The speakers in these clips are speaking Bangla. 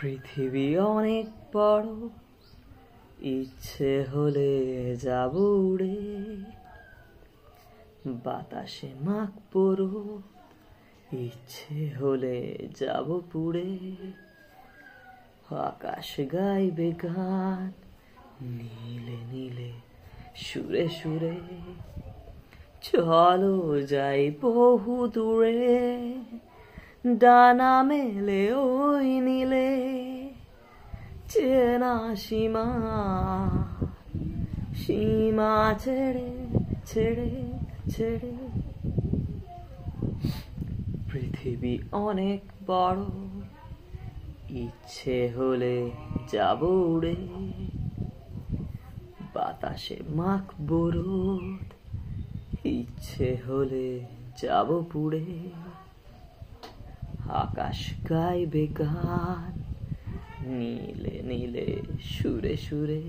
পৃথিবী অনেক বড়, ইচ্ছে হলে যাব উড়ে, বাতাসে মাখবো রোদ, ইচ্ছে হলে যাব পুড়ে। আকাশ গাইবে গান, নীলে নীলে সুরে সুরে। চলো যাই বহু দূরে, ডানা মেলে ওই নীলে। চেনা সীমা, সীমা ছেড়ে ছেড়ে ছেড়ে। পৃথিবী অনেক বড়, ইচ্ছে হলে যাব উড়ে, বাতাসে মাখবো রোদ, ইচ্ছে হলে যাব পুড়ে। আকাশ গাইবে গান, নীলে নীলে সুরে সুরে।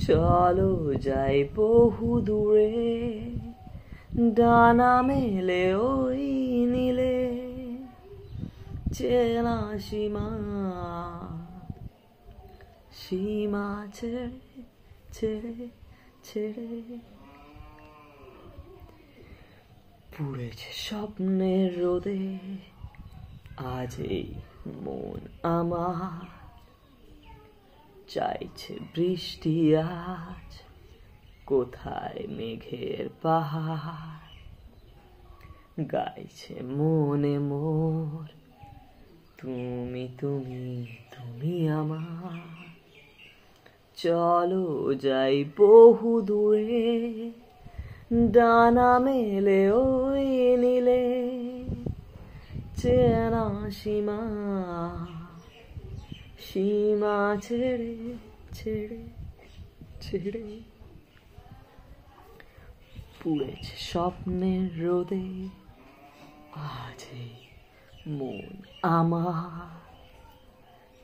চলো যাই বহু দূরে, ডানা মেলে ওই নীলে। চেনা সীমা, সীমা ছেড়ে ছেড়ে ছেড়ে। পুড়েছে স্বপ্নের রোদে আজ এই মন আমার। চাইছে বৃষ্টি আজ, কোথায় মেঘের পাহাড়। গাইছে মনে মোর, তুমি তুমি তুমি আমার। চলো যাই বহু দূরে, ডানা মেলে ওই নীলে। চেনা সীমা, সীমা ছেড়ে ছেড়ে ছেড়ে। পুড়েছে স্বপ্নের রোদে আজ এই মন আমার।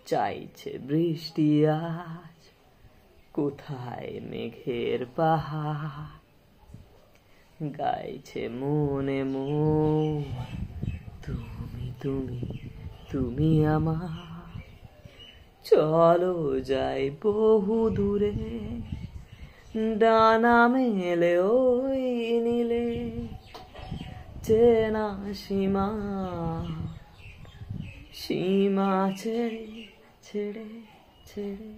চাইছে বৃষ্টি আজ, কোথায় মেঘের পাহাড়। গাইছে মনে মোর, তুমি তুমি তুমি আমার। চলো যাই বহু দূরে, ডানা মেলে ওই নীলে। চেনা সীমা, সীমা ছেড়ে ছেড়ে ছেড়ে।